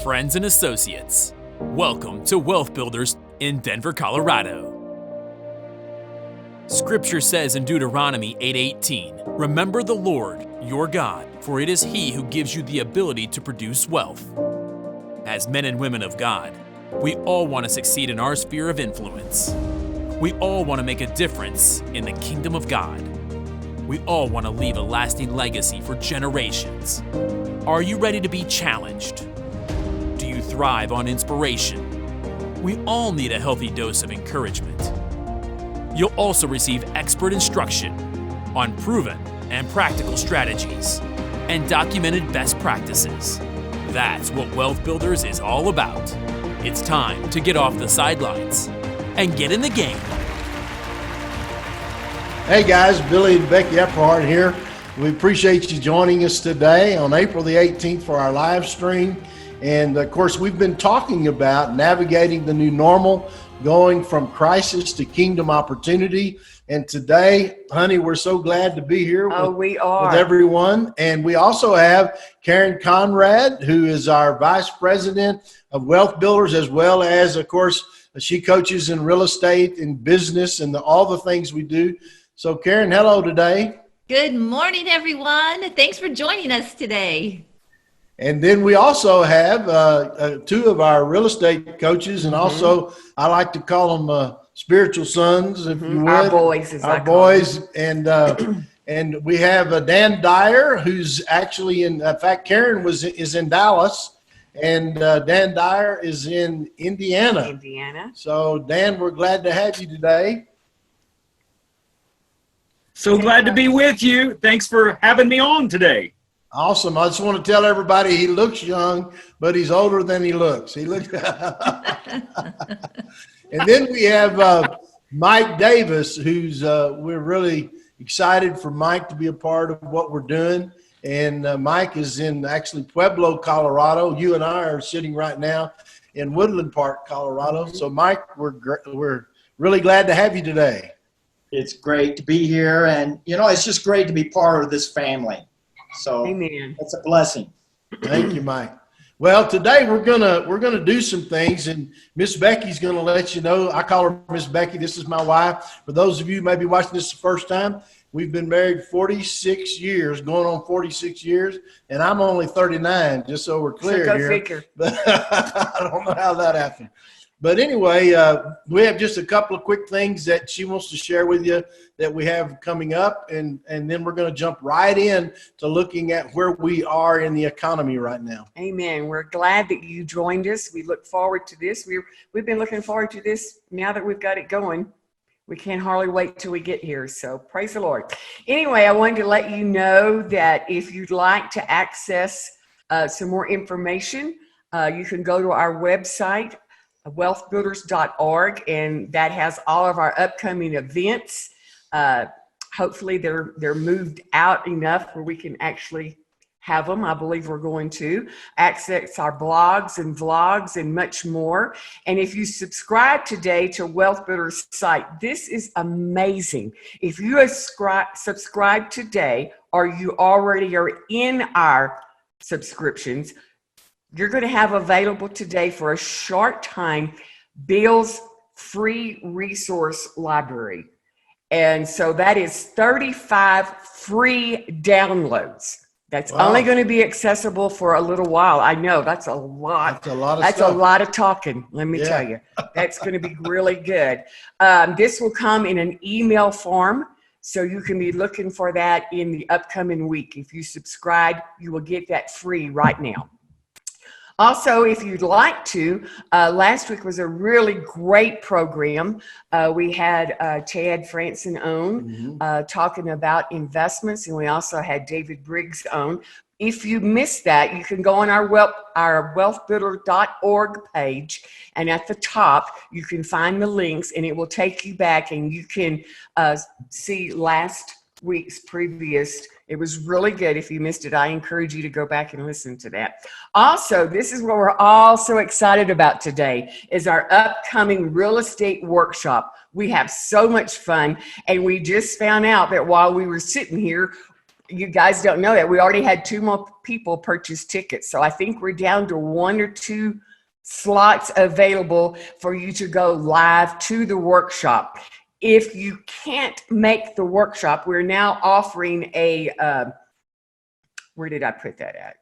friends and associates. Welcome to WealthBuilders in Denver, Colorado. Scripture says in Deuteronomy 8:18, "Remember the Lord, your God, for it is He who gives you the ability to produce wealth." As men and women of God, we all want to succeed in our sphere of influence. We all want to make a difference in the kingdom of God. We all want to leave a lasting legacy for generations. Are you ready to be challenged? Do you thrive on inspiration? We all need a healthy dose of encouragement. You'll also receive expert instruction on proven and practical strategies and documented best practices. That's what WealthBuilders is all about. It's time to get off the sidelines and get in the game. Hey guys, Billy and Becky Epperhart here. We appreciate you joining us today on April the 18th for our live stream. And of course, we've been talking about navigating the new normal, going from crisis to kingdom opportunity. And today, honey, we're so glad to be here with everyone. And we also have Karen Conrad, who is our Vice President of WealthBuilders, as well as, of course, she coaches in real estate and business and all the things we do. So Karen, hello today. Good morning, everyone. Thanks for joining us today. And then we also have two of our real estate coaches, and also I like to call them spiritual sons, if you would. Our boys, as our boys, and we have Dan Dyer, who's actually in fact, Karen is in Dallas, and Dan Dyer is in Indiana. So Dan, we're glad to have you today. So glad to be with you. Thanks for having me on today. Awesome. I just want to tell everybody he looks young, but he's older than he looks. He looks. And then we have Mike Davis, who's we're really excited for Mike to be a part of what we're doing. And Mike is in actually Pueblo, Colorado. You and I are sitting right now in Woodland Park, Colorado. So Mike, we're really glad to have you today. It's great to be here, and it's just great to be part of this family. So Amen. It's a blessing. Thank you, Mike. Well, today we're gonna do some things, and Miss Becky's gonna let you know. I call her Miss Becky. This is my wife. For those of you who may be watching this the first time, we've been married 46 years, going on 46 years, and I'm only 39. Just so we're clear here. Figure. But I don't know how that happened. But anyway, we have just a couple of quick things that she wants to share with you that we have coming up, and then we're going to jump right in to looking at where we are in the economy right now. Amen. We're glad that you joined us. We look forward to this. We've been looking forward to this now that we've got it going. We can't hardly wait till we get here, so praise the Lord. Anyway, I wanted to let you know that if you'd like to access some more information, you can go to our website, WealthBuilders.org, and that has all of our upcoming events. Hopefully they're moved out enough where we can actually have them. I believe we're going to access our blogs and vlogs and much more. And if you subscribe today to WealthBuilders site, this is amazing. If you subscribe today, or you already are in our subscriptions, you're going to have available today for a short time Bill's free resource library. And so that is 35 free downloads. That's only going to be accessible for a little while. I know that's a lot. That's a lot of talking. Let me tell you, that's going to be really good. This will come in an email form, so you can be looking for that in the upcoming week. If you subscribe, you will get that free right now. Also, if you'd like to, last week was a really great program. We had Chad Franson on talking about investments, and we also had David Briggs on. If you missed that, you can go on our wealthbuilder.org page, and at the top, you can find the links, and it will take you back, and you can see last week's previous. It was really good. If you missed it, I encourage you to go back and listen to that. Also, this is what we're all so excited about today, is our upcoming real estate workshop. We have so much fun, and we just found out that while we were sitting here, you guys don't know that we already had 2 more people purchase tickets. So I think we're down to 1 or 2 slots available for you to go live to the workshop. If you can't make the workshop, we're now offering a, where did I put that at?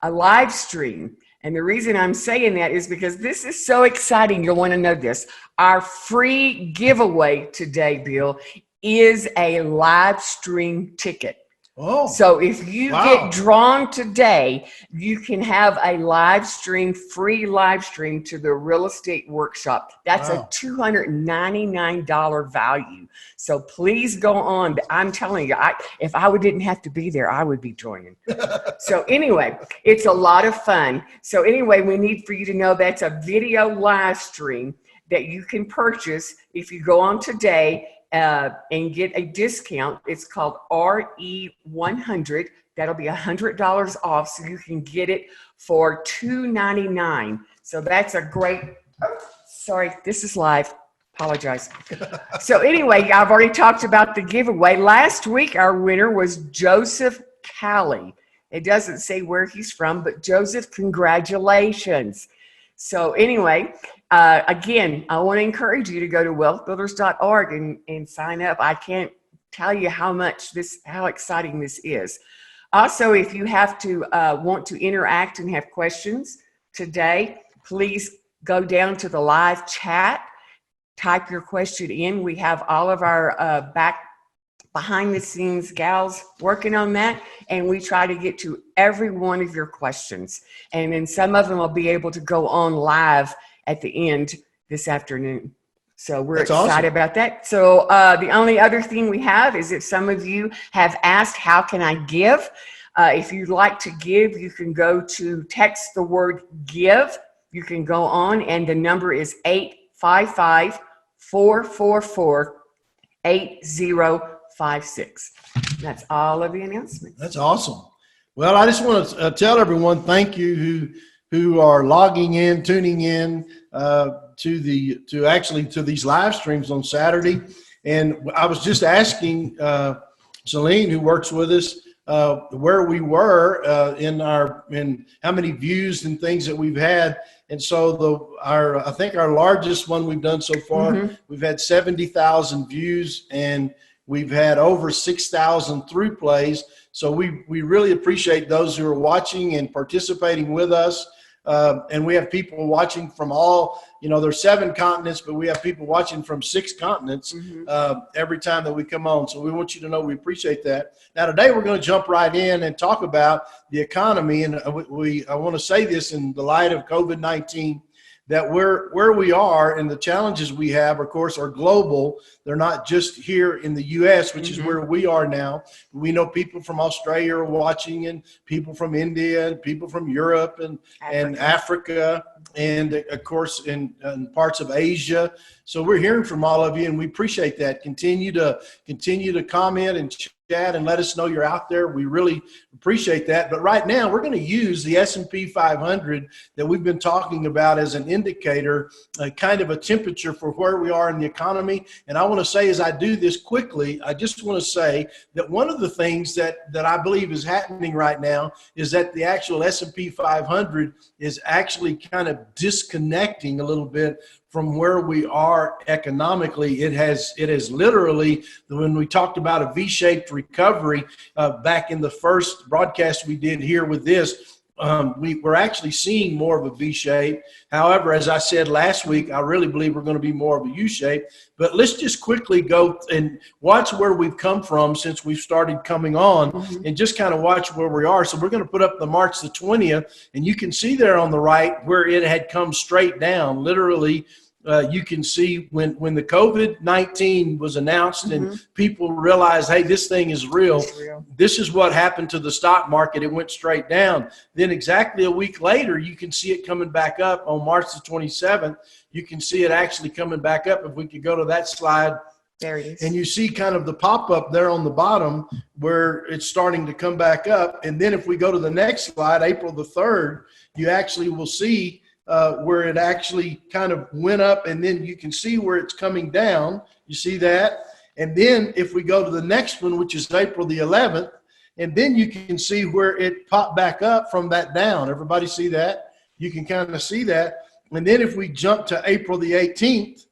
A live stream. And the reason I'm saying that is because this is so exciting. You'll want to know this. Our free giveaway today, Bill, is a live stream ticket. Oh, So if you get drawn today, you can have a live stream, free live stream to the real estate workshop. That's a $299 value. So please go on. I'm telling you, if I didn't have to be there, I would be joining. So anyway, it's a lot of fun. So anyway, we need for you to know that's a video live stream that you can purchase if you go on today and get a discount. It's called RE100. That'll be $100 off, so you can get it for $299. So that's a great. Sorry, this is live. Apologize. So anyway, I've already talked about the giveaway. Last week, our winner was Joseph Calley. It doesn't say where he's from, but Joseph, congratulations. So anyway, again, I want to encourage you to go to WealthBuilders.org and sign up. I can't tell you how exciting this is. Also, if you have to want to interact and have questions today, please go down to the live chat, type your question in. We have all of our behind the scenes gals working on that, and we try to get to every one of your questions. And then some of them will be able to go on live at the end this afternoon. So we're excited about that. So the only other thing we have is if some of you have asked, how can I give? If you'd like to give, you can go to text the word give. You can go on, and the number is 855-444-8056. That's all of the announcements. That's awesome. Well, I just want to tell everyone thank you who are logging in, tuning in to these live streams on Saturday. And I was just asking Celine, who works with us, where we were in how many views and things that we've had. And so I think our largest one we've done so far, we've had 70,000 views, and we've had over 6,000 through plays. So we really appreciate those who are watching and participating with us. And we have people watching from all, there's 7 continents, but we have people watching from 6 continents every time that we come on. So we want you to know we appreciate that. Now, today we're going to jump right in and talk about the economy. And I want to say this in the light of COVID-19, that where we are and the challenges we have, of course, are global. They're not just here in the U.S., which is where we are now. We know people from Australia are watching, and people from India, and people from Europe and Africa, and of course in parts of Asia. So we're hearing from all of you, and we appreciate that. Continue to comment and chat and let us know you're out there. We really appreciate that. But right now, we're going to use the S&P 500 that we've been talking about as an indicator, kind of a temperature for where we are in the economy. And I want to say, as I do this quickly, I just want to say that one of the things that I believe is happening right now is that the actual S&P 500 is actually kind of disconnecting a little bit from where we are economically. It has literally, when we talked about a V-shaped recovery back in the first broadcast we did here with this, we're actually seeing more of a V-shape. However, as I said last week, I really believe we're going to be more of a U-shape. But let's just quickly go and watch where we've come from since we've started coming on, and just kind of watch where we are. So we're going to put up the March the 20th, and you can see there on the right where it had come straight down. Literally, you can see when the COVID-19 was announced and people realized, hey, this thing is real. This is what happened to the stock market. It went straight down. Then exactly a week later, you can see it coming back up on March the 27th. You can see it actually coming back up. If we could go to that slide. There it is. And you see kind of the pop-up there on the bottom where it's starting to come back up. And then if we go to the next slide, April the 3rd, you actually will see where it actually kind of went up, and then you can see where it's coming down. You see that? And then if we go to the next one, which is April the 11th, And then you can see where it popped back up from that down. Everybody see that? You can kind of see that. And then if we jump to April the 18th,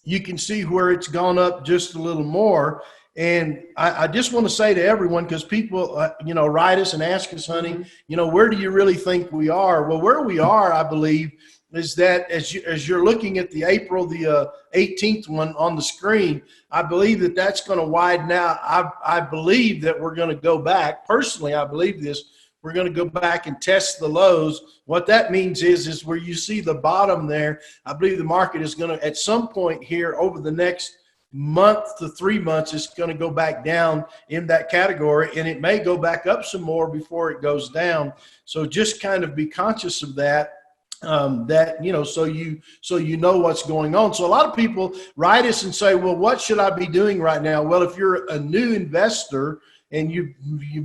you can see where it's gone up just a little more. And I just want to say to everyone, because people, write us and ask us, honey, where do you really think we are? Well, where we are, I believe, is that as you're looking at the April the 18th one on the screen, I believe that that's going to widen out. I believe that we're going to go back. Personally, I believe this. We're going to go back and test the lows. What that means is where you see the bottom there, I believe the market is going to, at some point here over the next month to 3 months, it's going to go back down in that category, and it may go back up some more before it goes down. So just kind of be conscious of that. So you know what's going on. So a lot of people write us and say, well, what should I be doing right now? Well, if you're a new investor and you've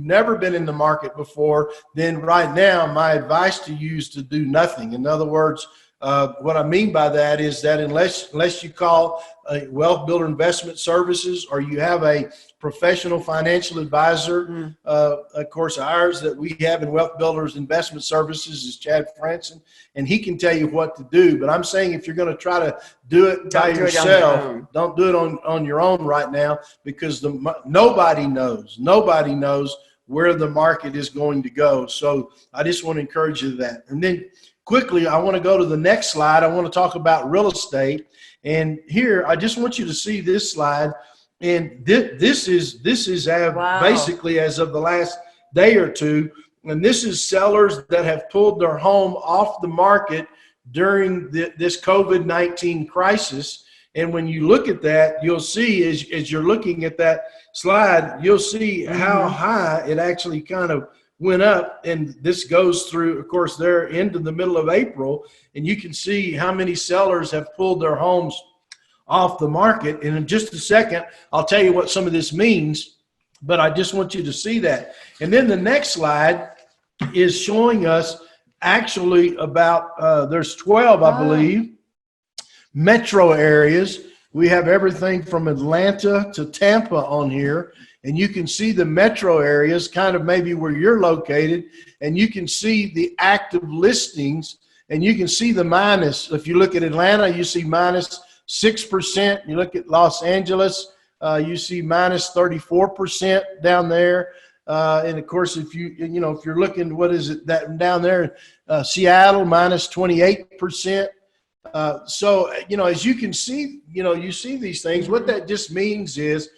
never been in the market before, then right now my advice to you is to do nothing. In other words, what I mean by that is that unless you call a Wealth Builder Investment Services or you have a professional financial advisor, of course, ours that we have in Wealth Builders Investment Services is Chad Franson, and he can tell you what to do. But I'm saying if you're going to try to do it by yourself, don't do it on your own right now, because nobody knows where the market is going to go. So I just want to encourage you to that. And then quickly, I want to go to the next slide. I want to talk about real estate. And here, I just want you to see this slide. And this is basically as of the last day or two. And this is sellers that have pulled their home off the market during this COVID-19 crisis. And when you look at that, you'll see as you're looking at that slide, you'll see how high it actually kind of went up. And this goes through, of course, they're into the middle of April, and you can see how many sellers have pulled their homes off the market. And in just a second, I'll tell you what some of this means, but I just want you to see that. And then the next slide is showing us actually about, there's 12, I believe, metro areas. We have everything from Atlanta to Tampa on here. And you can see the metro areas, kind of maybe where you're located, and you can see the active listings, and you can see the minus. If you look at Atlanta, you see minus 6%. You look at Los Angeles, you see minus 34% down there. And of course, if you're looking, what is it that down there? Seattle minus 28%. So as you can see, you see these things. What that just means is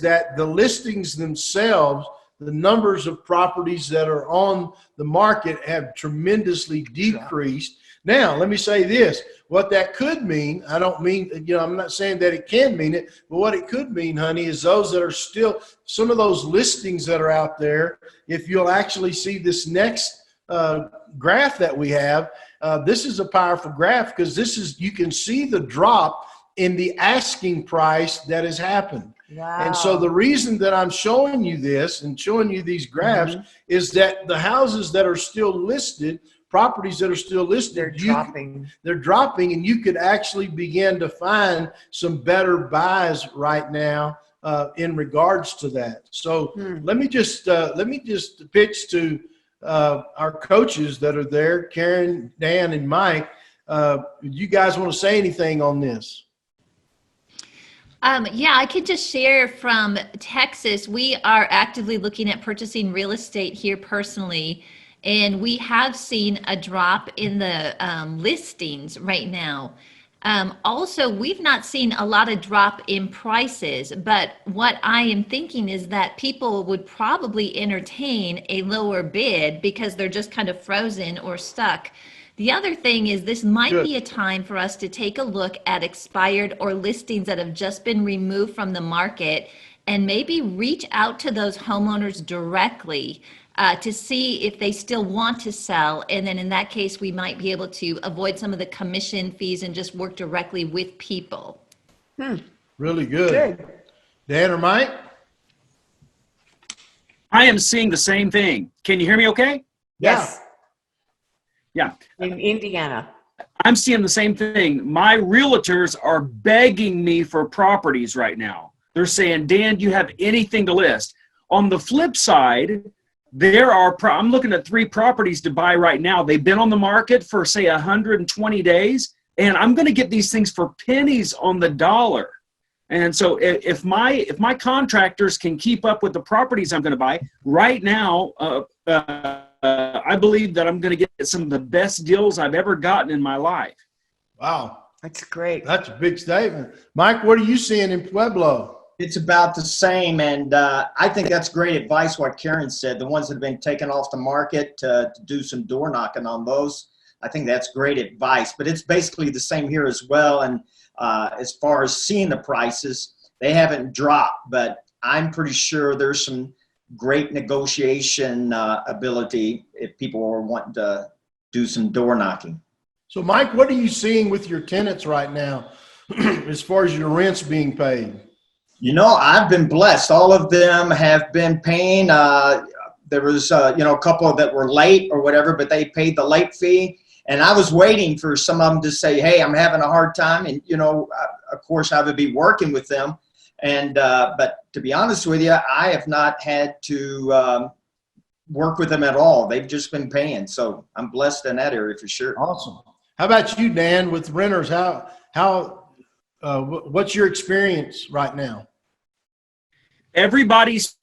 that the listings themselves, the numbers of properties that are on the market have tremendously decreased. Now, let me say this. What that could mean, I don't mean, I'm not saying that it can mean it, but what it could mean, honey, is those that are still, some of those listings that are out there, if you'll actually see this next graph that we have, this is a powerful graph because you can see the drop in the asking price that has happened. Wow. And so the reason that I'm showing you this and showing you these graphs is that the houses that are still listed, properties that are still listed, they're dropping, and you could actually begin to find some better buys right now in regards to that. So let me just pitch to our coaches that are there, Karen, Dan, and Mike. You guys want to say anything on this? Yeah, I could just share from Texas. We are actively looking at purchasing real estate here personally, and we have seen a drop in the listings right now. Also, we've not seen a lot of drop in prices, but what I am thinking is that people would probably entertain a lower bid because they're just kind of frozen or stuck. The other thing is this might be a time for us to take a look at expired or listings that have just been removed from the market and maybe reach out to those homeowners directly to see if they still want to sell. And then in that case, we might be able to avoid some of the commission fees and just work directly with people. Really good. Dan or Mike? I am seeing the same thing. Can you hear me okay? Yes. Yeah. In Indiana. I'm seeing the same thing. My realtors are begging me for properties right now. They're saying, Dan, do you have anything to list? On the flip side, I'm looking at 3 properties to buy right now. They've been on the market for, say, 120 days, and I'm going to get these things for pennies on the dollar. And so if my contractors can keep up with the properties I'm going to buy right now, I believe that I'm going to get some of the best deals I've ever gotten in my life. Wow. That's great. That's a big statement. Mike, what are you seeing in Pueblo? It's about the same, and I think that's great advice, what Karen said. The ones that have been taken off the market, to do some door knocking on those, I think that's great advice. But it's basically the same here as well, and as far as seeing the prices, they haven't dropped, but I'm pretty sure there's some great negotiation ability if people are wanting to do some door knocking. So, Mike, what are you seeing with your tenants right now as far as your rents being paid? You know, I've been blessed. All of them have been paying. There was, a couple that were late or whatever, but they paid the late fee. And I was waiting for some of them to say, hey, I'm having a hard time. And, of course, I would be working with them. And but to be honest with you, I have not had to work with them at all. They've just been paying. So I'm blessed in that area for sure. Awesome. How about you, Dan, with renters? What's your experience right now? Everybody's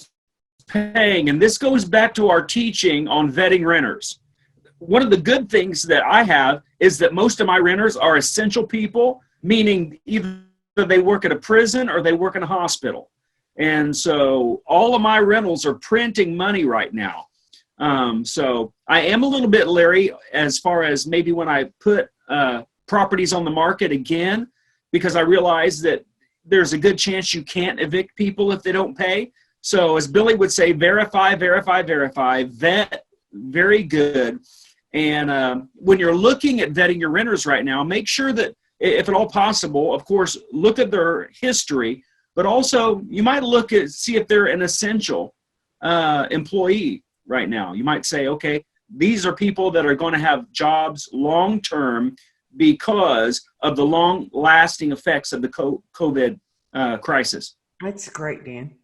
paying, and this goes back to our teaching on vetting renters. One of the good things that I have is that most of my renters are essential people, meaning either they work at a prison or they work in a hospital. And so all of my rentals are printing money right now. So I am a little bit leery as far as maybe when I put properties on the market again, because I realize that there's a good chance you can't evict people if they don't pay. So as Billy would say, verify, verify, verify, vet, very good. And when you're looking at vetting your renters right now, make sure that, if at all possible, of course, look at their history, but also you might look at, see if they're an essential employee right now. You might say, okay, these are people that are going to have jobs long-term because of the long-lasting effects of the COVID crisis. That's great, Dan.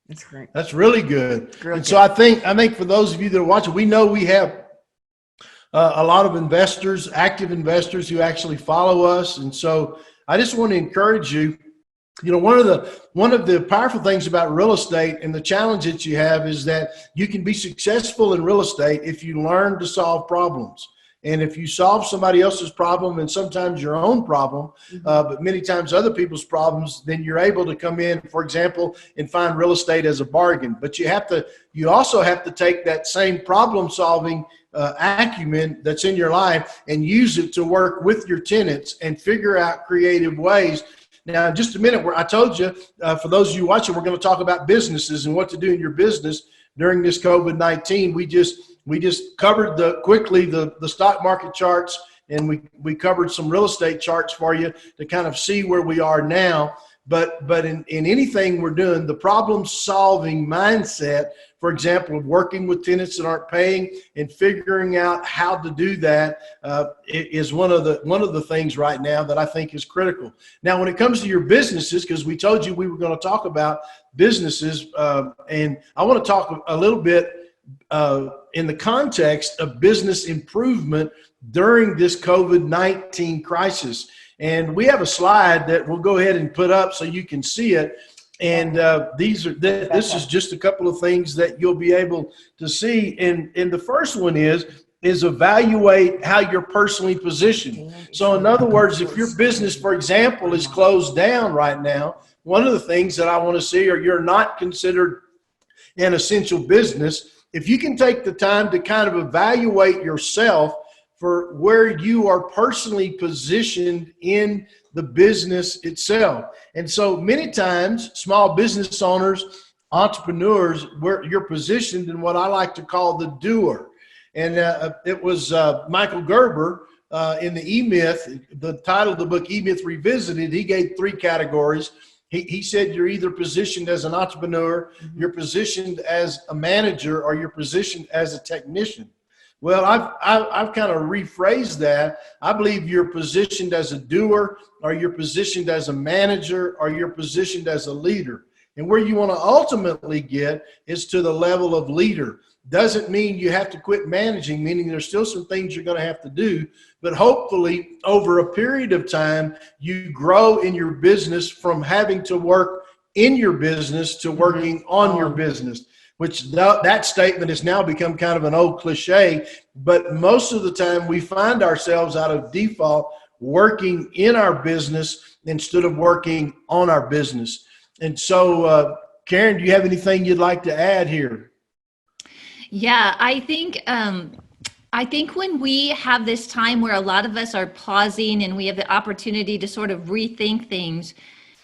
That's great. That's really good. Really and good. so I think for those of you that are watching, we know we have a lot of investors, active investors who actually follow us. And so I just want to encourage you. One of the powerful things about real estate and the challenge that you have is that you can be successful in real estate if you learn to solve problems. And if you solve somebody else's problem and sometimes your own problem, but many times other people's problems, then you're able to come in, for example, and find real estate as a bargain. But you also have to take that same problem solving acumen that's in your life and use it to work with your tenants and figure out creative ways. Now, in just a minute, where I told you, for those of you watching, we're going to talk about businesses and what to do in your business during this COVID-19. We just covered quickly the stock market charts, and we covered some real estate charts for you to kind of see where we are now. But in anything we're doing, the problem solving mindset, for example, of working with tenants that aren't paying and figuring out how to do that is one of the things right now that I think is critical. Now, when it comes to your businesses, because we told you we were going to talk about businesses, and I want to talk a little bit in the context of business improvement during this COVID-19 crisis. And we have a slide that we'll go ahead and put up so you can see it. And this is just a couple of things that you'll be able to see. And the first one is evaluate how you're personally positioned. So in other words, if your business, for example, is closed down right now, one of the things that I want to see, or you're not considered an essential business, if you can take the time to kind of evaluate yourself for where you are personally positioned in the business itself. And so many times, small business owners, entrepreneurs, where you're positioned in what I like to call the doer. And it was Michael Gerber in the E-Myth, the title of the book, E-Myth Revisited, he gave 3 categories. He said you're either positioned as an entrepreneur, you're positioned as a manager, or you're positioned as a technician. Well, I've kind of rephrased that. I believe you're positioned as a doer, or you're positioned as a manager, or you're positioned as a leader. And where you want to ultimately get is to the level of leader. Doesn't mean you have to quit managing, meaning there's still some things you're going to have to do, but hopefully over a period of time, you grow in your business from having to work in your business to working on your business, which that statement has now become kind of an old cliche, but most of the time we find ourselves out of default working in our business instead of working on our business. And so, Karen, do you have anything you'd like to add here? Yeah, I think when we have this time where a lot of us are pausing and we have the opportunity to sort of rethink things,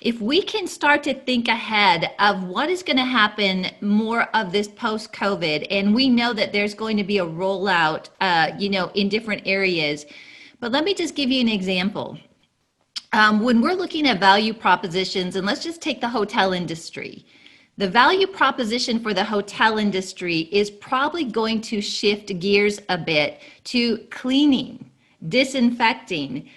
if we can start to think ahead of what is going to happen more of this post-COVID, and we know that there's going to be a rollout, in different areas. But let me just give you an example. When we're looking at value propositions, and let's just take the hotel industry. The value proposition for the hotel industry is probably going to shift gears a bit to cleaning, disinfecting.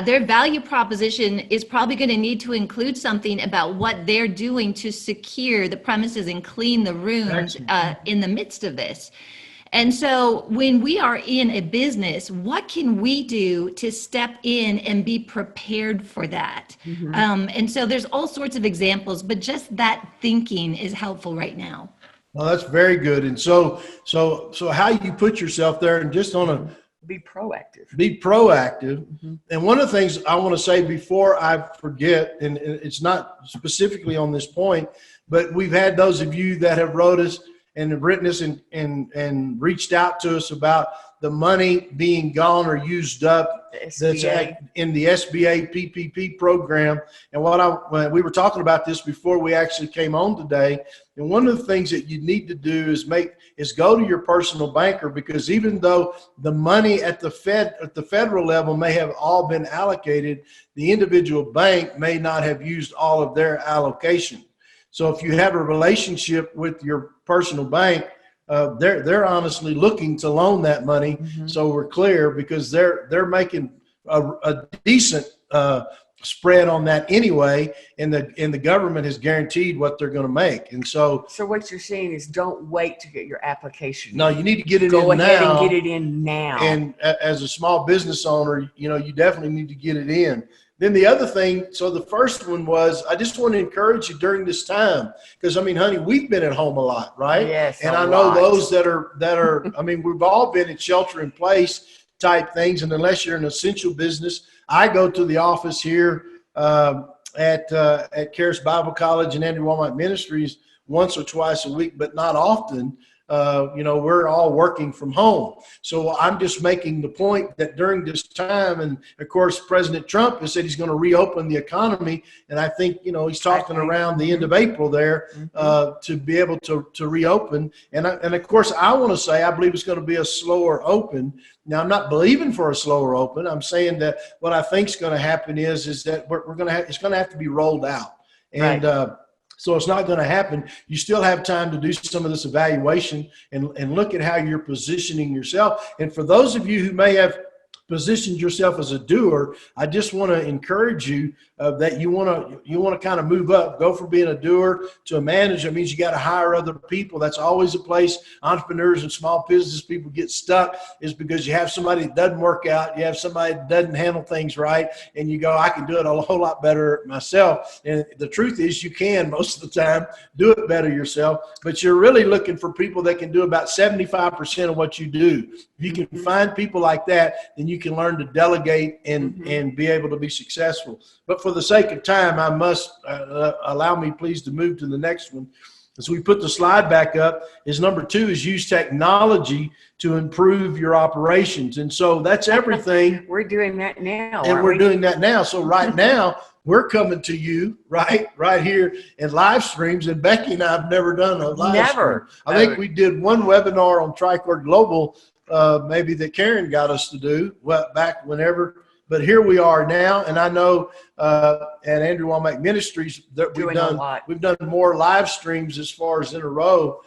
Their value proposition is probably going to need to include something about what they're doing to secure the premises and clean the rooms in the midst of this. And so when we are in a business, what can we do to step in and be prepared for that? And so there's all sorts of examples, but just that thinking is helpful right now. Well, that's very good. And so how you put yourself there and just on a Be proactive. And one of the things I want to say before I forget, and it's not specifically on this point, but we've had those of you that have wrote us and have written us and reached out to us about the money being gone or used up that's in the SBA PPP program. And when we were talking about this before we actually came on today, and one of the things that you need to do is go to your personal banker, because even though the money at the federal level may have all been allocated, the individual bank may not have used all of their allocation. So if you have a relationship with your personal bank, they're honestly looking to loan that money. So we're clear, because they're making a decent spread on that anyway, and the government has guaranteed what they're going to make. And so what you're saying is don't wait to get your application. No, you need to get it Go in ahead now. and get it in now. And as a small business owner, you definitely need to get it in. Then the other thing, so the first one was, I just want to encourage you during this time, because honey, we've been at home a lot, right? Yes. And I know those that are, we've all been in shelter in place type things. And unless you're an essential business, I go to the office here at Charis Bible College and Andrew Walmart Ministries once or twice a week, but not often. We're all working from home. So I'm just making the point that during this time, and of course, President Trump has said he's going to reopen the economy. And I think, he's talking around the end of April there to be able to reopen. And of course, I want to say, I believe it's going to be a slower open. Now, I'm not believing for a slower open. I'm saying that what I think is going to happen is that it's going to have to be rolled out. And, so it's not going to happen. You still have time to do some of this evaluation and look at how you're positioning yourself. And for those of you who may have positioned yourself as a doer, I just want to encourage you that you want to kind of move up, go from being a doer to a manager. It means you got to hire other people. That's always a place entrepreneurs and small business people get stuck, is because you have somebody that doesn't work out. You have somebody that doesn't handle things right. And you go, I can do it a whole lot better myself. And the truth is, you can most of the time do it better yourself, but you're really looking for people that can do about 75% of what you do. If you can find people like that, then you can learn to delegate and be able to be successful. But for the sake of time, I must allow me, please, to move to the next one. As we put the slide back up, is number 2 is use technology to improve your operations. And so that's everything. We're doing that now. And we're doing that now. So right now, we're coming to you right here in live streams. And Becky and I have never done a live stream. I think we did one webinar on Tricor Global, maybe that Karen got us to do back whenever. But here we are now, and I know at Andrew Womack Ministries that we've done more live streams as far as in a row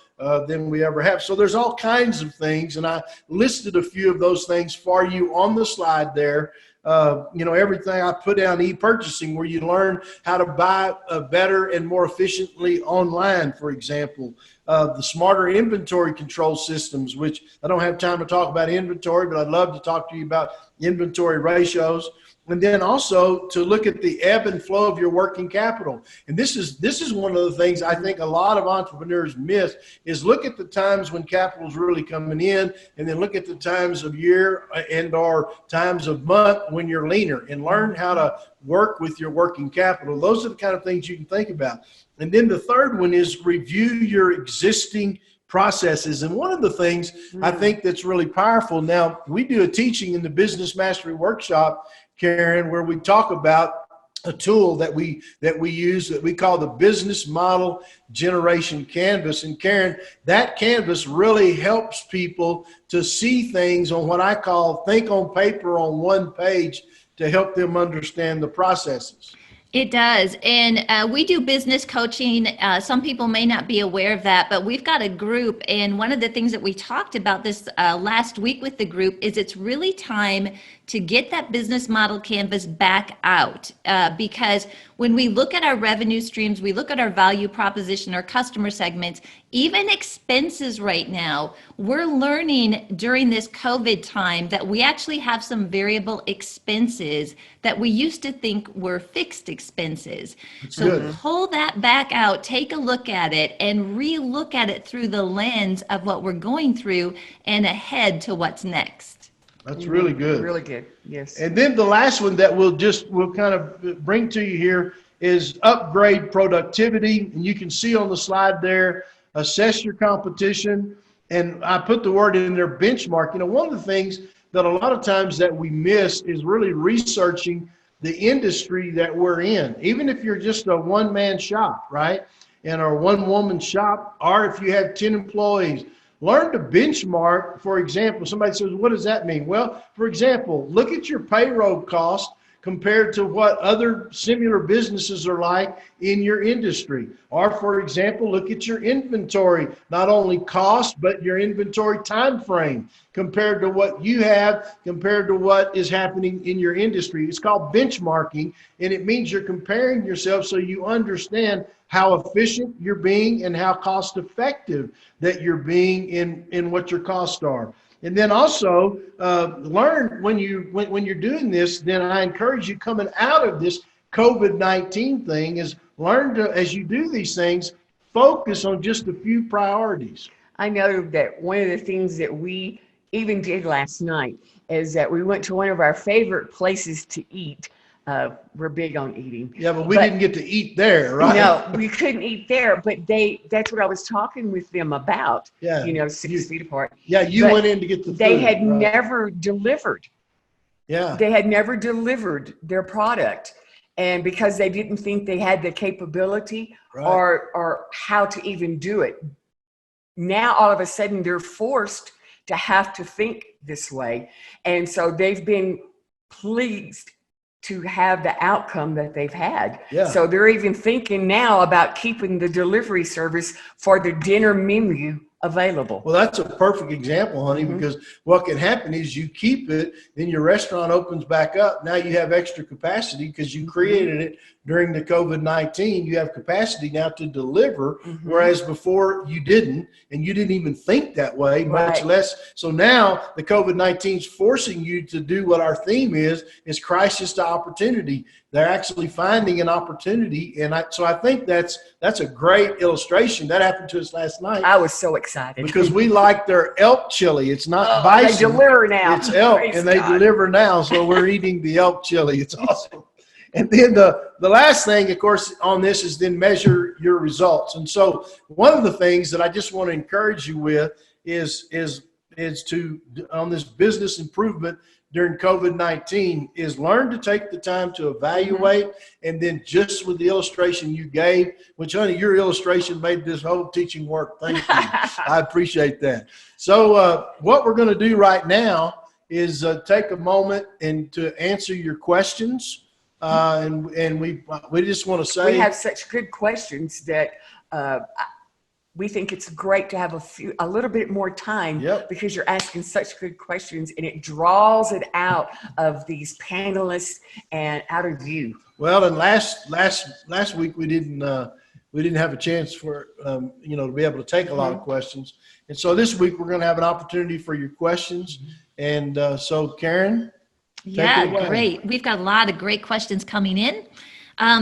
than we ever have. So there's all kinds of things, and I listed a few of those things for you on the slide there. Everything I put down e-purchasing, where you learn how to buy better and more efficiently online, for example. The smarter inventory control systems, which I don't have time to talk about inventory, but I'd love to talk to you about inventory ratios. And then also to look at the ebb and flow of your working capital. And this is one of the things I think a lot of entrepreneurs miss, is look at the times when capital is really coming in, and then look at the times of year and or times of month when you're leaner, and learn how to work with your working capital. Those are the kind of things you can think about. And then the third one is review your existing processes. And one of the things I think that's really powerful, now we do a teaching in the Business Mastery Workshop, Karen, where we talk about a tool that we use that we call the Business Model Generation Canvas. And Karen, that canvas really helps people to see things on what I call think on paper on one page, to help them understand the processes. It does. And we do business coaching. Some people may not be aware of that, but we've got a group. And one of the things that we talked about this last week with the group is it's really time to get that business model canvas back out. Because when we look at our revenue streams, we look at our value proposition, our customer segments, even expenses right now, we're learning during this COVID time that we actually have some variable expenses that we used to think were fixed expenses. That's so good. Pull that back out, take a look at it, and re-look at it through the lens of what we're going through and ahead to what's next. That's really good. Really good. Yes. And then the last one that we'll kind of bring to you here is upgrade productivity. And you can see on the slide there, assess your competition. And I put the word in there, benchmark. One of the things that a lot of times that we miss is really researching the industry that we're in. Even if you're just a one-man shop, right? And a one-woman shop, or if you have 10 employees, learn to benchmark. For example, somebody says, what does that mean? Well, for example, look at your payroll cost compared to what other similar businesses are like in your industry. Or for example, look at your inventory, not only cost, but your inventory time frame compared to what you have, compared to what is happening in your industry. It's called benchmarking, and it means you're comparing yourself so you understand how efficient you're being and how cost effective that you're being in what your costs are. And then also learn when you're doing this, then I encourage you coming out of this COVID-19 thing is learn to, as you do these things, focus on just a few priorities. I know that one of the things that we even did last night is that we went to one of our favorite places to eat. We're big on eating. Yeah, but we didn't get to eat there, right? No, we couldn't eat there, but that's what I was talking with them about, Yeah. 6 feet apart. Yeah, you went in to get the food. They had right? never delivered. Yeah. They had never delivered their product. And because they didn't think they had the capability Right. or how to even do it. Now, all of a sudden, they're forced to have to think this way. And so they've been pleased to have the outcome that they've had. Yeah. So they're even thinking now about keeping the delivery service for the dinner menu available. Well, that's a perfect example, honey, because what can happen is you keep it, then your restaurant opens back up. Now you have extra capacity because you created it during the COVID-19. You have capacity now to deliver, whereas before you didn't, and you didn't even think that way, much less. So now the COVID-19 is forcing you to do what our theme is crisis to opportunity. They're actually finding an opportunity. And so I think that's a great illustration. That happened to us last night. I was so excited. Because we like their elk chili. It's not bison. They deliver now. It's elk, Praise and they God. deliver now. So we're eating the elk chili. It's awesome. And then the last thing, of course, on this is then measure your results. And so one of the things that I just want to encourage you with is to, on this business improvement during COVID-19, is learn to take the time to evaluate. And then just with the illustration you gave, which, honey, your illustration made this whole teaching work. Thank you. I appreciate that. So what we're going to do right now is take a moment and to answer your questions. and we just want to say we have such good questions that we think it's great to have a little bit more time. Yep. Because you're asking such good questions, and it draws it out of these panelists and out of you. Well, and last week we didn't have a chance for to be able to take a lot of questions, and so this week we're going to have an opportunity for your questions. And so, Karen. Yeah, great. We've got a lot of great questions coming in.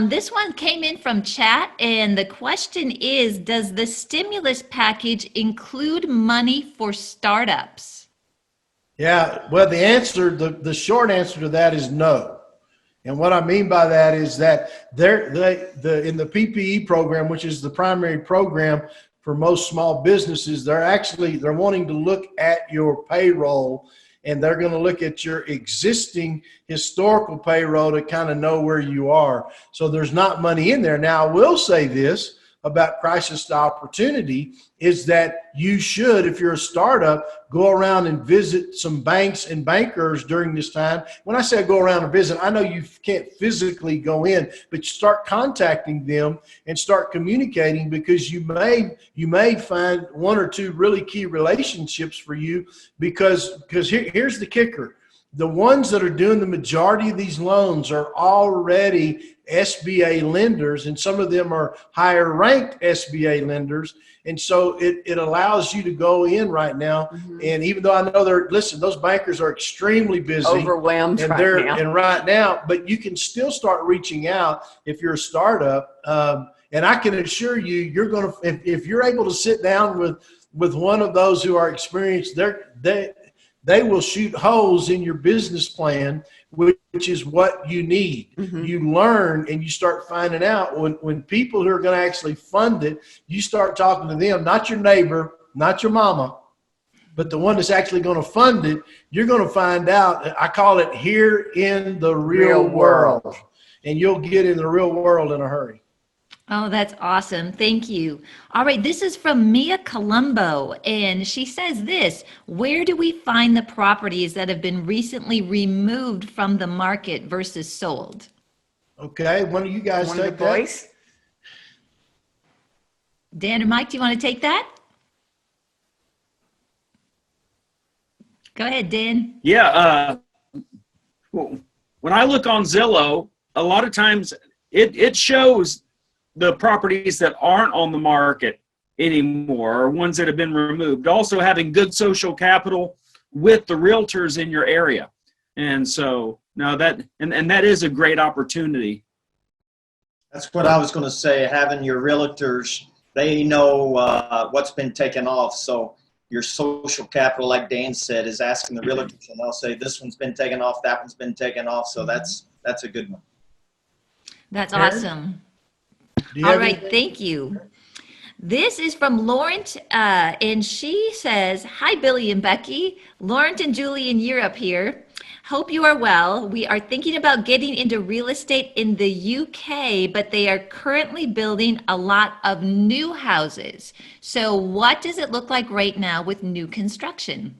This one came in from chat, and the question is, does the stimulus package include money for startups? Yeah, well, the short answer to that is no. And what I mean by that is that in the PPE program, which is the primary program for most small businesses, they're wanting to look at your payroll, and they're going to look at your existing historical payroll to kind of know where you are. So there's not money in there. Now, I will say this about crisis to opportunity is that you should, if you're a startup, go around and visit some banks and bankers during this time. When I say go around and visit, I know you can't physically go in, but you start contacting them and start communicating, because you may find one or two really key relationships for you, because here's the kicker. The ones that are doing the majority of these loans are already SBA lenders, and some of them are higher ranked SBA lenders. And so it allows you to go in right now. Mm-hmm. And even though I know those bankers are extremely busy, overwhelmed right now, but you can still start reaching out if you're a startup. And I can assure you, you're going to, if you're able to sit down with one of those who are experienced, they will shoot holes in your business plan, which is what you need. Mm-hmm. You learn and you start finding out when people who are going to actually fund it, you start talking to them, not your neighbor, not your mama, but the one that's actually going to fund it. You're going to find out, I call it here in the real world, and you'll get in the real world in a hurry. Oh, that's awesome. Thank you. All right. This is from Mia Colombo, and she says this: where do we find the properties that have been recently removed from the market versus sold? Okay. One of you guys take that. Dan or Mike, do you want to take that? Go ahead, Dan. Yeah. When I look on Zillow, a lot of times it shows the properties that aren't on the market anymore, or ones that have been removed. Also having good social capital with the realtors in your area. And so now that is a great opportunity. That's what I was going to say. Having your realtors, they know what's been taken off. So your social capital, like Dan said, is asking the realtors, and they'll say, this one's been taken off, that one's been taken off. So that's a good one. That's awesome. All right, thank you. This is from Laurent, and she says, hi, Billy and Becky. Laurent and Julie in Europe here. Hope you are well. We are thinking about getting into real estate in the UK, but they are currently building a lot of new houses. So what does it look like right now with new construction?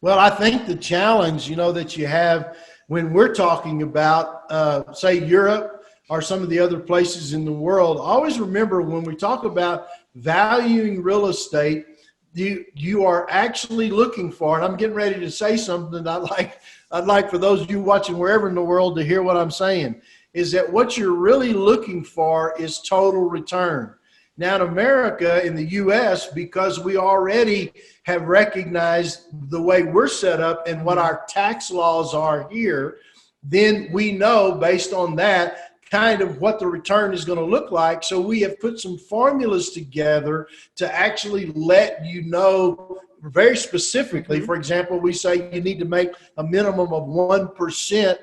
Well, I think the challenge, that you have when we're talking about, say, Europe, or some of the other places in the world, always remember when we talk about valuing real estate, you are actually looking for, and I'm getting ready to say something I'd like for those of you watching wherever in the world to hear what I'm saying, is that what you're really looking for is total return. Now in America, in the US, because we already have recognized the way we're set up and what our tax laws are here, then we know based on that kind of what the return is going to look like. So we have put some formulas together to actually let you know very specifically. For example, we say you need to make a minimum of 1%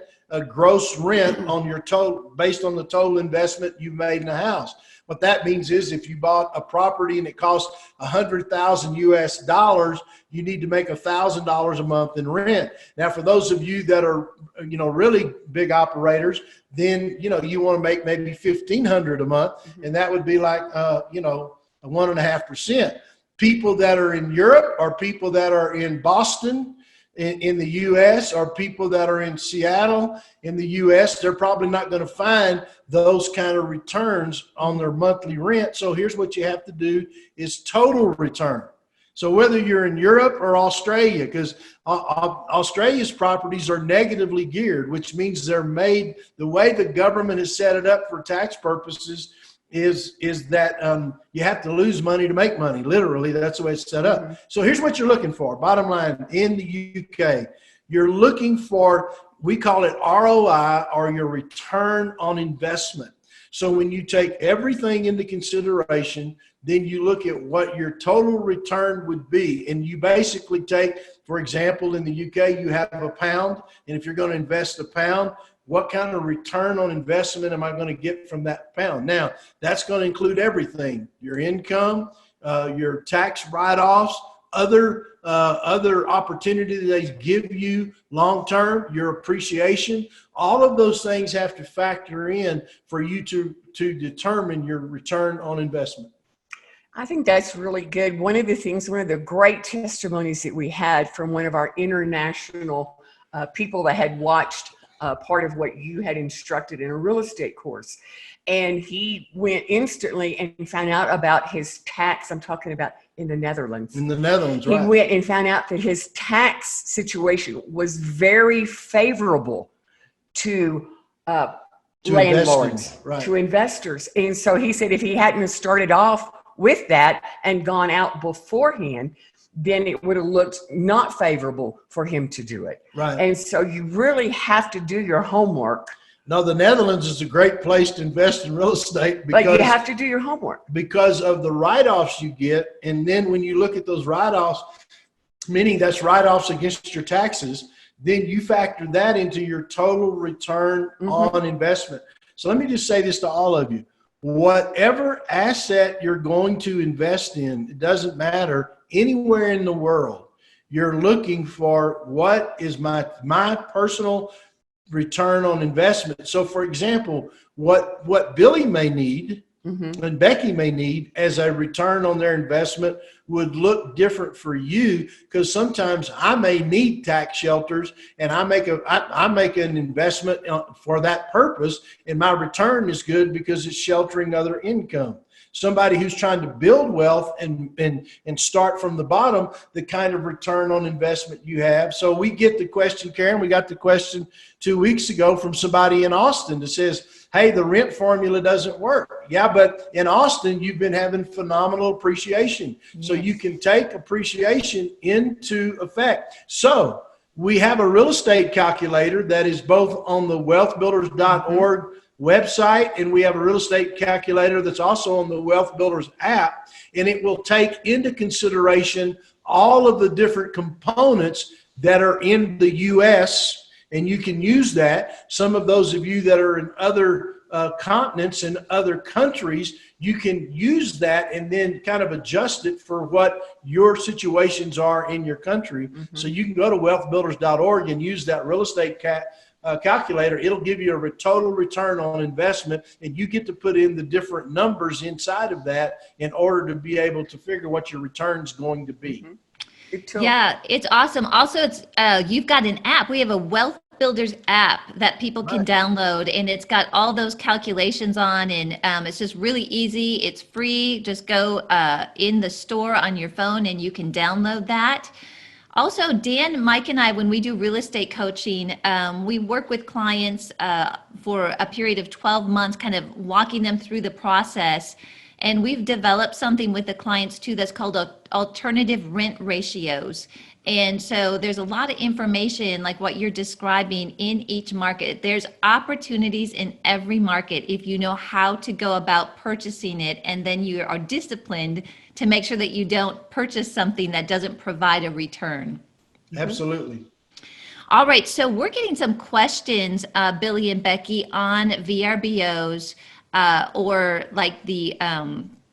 gross rent on your total, based on the total investment you made in a house. What that means is if you bought a property and it cost $100,000 US, you need to make $1,000 a month in rent. Now, for those of you that are, really big operators, then, you want to make maybe $1,500 a month, and that would be like, 1.5%. People that are in Europe or people that are in Boston in the U.S. or people that are in Seattle in the U.S., they're probably not going to find those kind of returns on their monthly rent. So here's what you have to do is total return. So whether you're in Europe or Australia, because Australia's properties are negatively geared, which means they're made, the way the government has set it up for tax purposes is that you have to lose money to make money. Literally, that's the way it's set up. Mm-hmm. So here's what you're looking for. Bottom line, in the UK, you're looking for, we call it ROI, or your return on investment. So when you take everything into consideration, then you look at what your total return would be. And you basically take, for example, in the UK, you have a pound. And if you're going to invest a pound, what kind of return on investment am I going to get from that pound? Now, that's going to include everything, your income, your tax write-offs, other opportunities they give you long-term, your appreciation. All of those things have to factor in for you to determine your return on investment. I think that's really good. One of the great testimonies that we had from one of our international people that had watched part of what you had instructed in a real estate course. And he went instantly and found out about his tax. I'm talking about in the Netherlands. In the Netherlands, right. He went and found out that his tax situation was very favorable to landlords, right. to investors. And so he said if he hadn't started off with that and gone out beforehand, then it would have looked not favorable for him to do it. Right. And so you really have to do your homework. No, the Netherlands is a great place to invest in real estate because but you have to do your homework because of the write-offs you get. And then when you look at those write-offs, meaning that's write-offs against your taxes, then you factor that into your total return on investment. So let me just say this to all of you. Whatever asset you're going to invest in, it doesn't matter, anywhere in the world, you're looking for what is my personal return on investment. So for example, what Billy may need and Becky may need as a return on their investment would look different for you, because sometimes I may need tax shelters and I make an investment for that purpose, and my return is good because it's sheltering other income. Somebody who's trying to build wealth and start from the bottom, the kind of return on investment you have. So we get the question, Karen, we got the question 2 weeks ago from somebody in Austin that says, hey, the rent formula doesn't work. Yeah, but in Austin, you've been having phenomenal appreciation. Yes. So you can take appreciation into effect. So we have a real estate calculator that is both on the WealthBuilders.org website, and we have a real estate calculator that's also on the Wealth Builders app, and it will take into consideration all of the different components that are in the U.S., and you can use that. Some of those of you that are in other continents and other countries, you can use that and then kind of adjust it for what your situations are in your country. So you can go to wealthbuilders.org and use that real estate calculator. It'll give you a total return on investment, and you get to put in the different numbers inside of that in order to be able to figure what your return is going to be. Yeah, it's awesome. Also, it's you've got an app. We have a Wealth Builders app that people can download, and it's got all those calculations on, and it's just really easy. It's free. Just go in the store on your phone and you can download that. Also, Dan, Mike, and I, when we do real estate coaching, we work with clients for a period of 12 months, kind of walking them through the process. And we've developed something with the clients too that's called alternative rent ratios. And so there's a lot of information like what you're describing in each market. There's opportunities in every market if you know how to go about purchasing it, and then you are disciplined to make sure that you don't purchase something that doesn't provide a return. Absolutely. All right, so we're getting some questions, Billy and Becky, on VRBOs or like the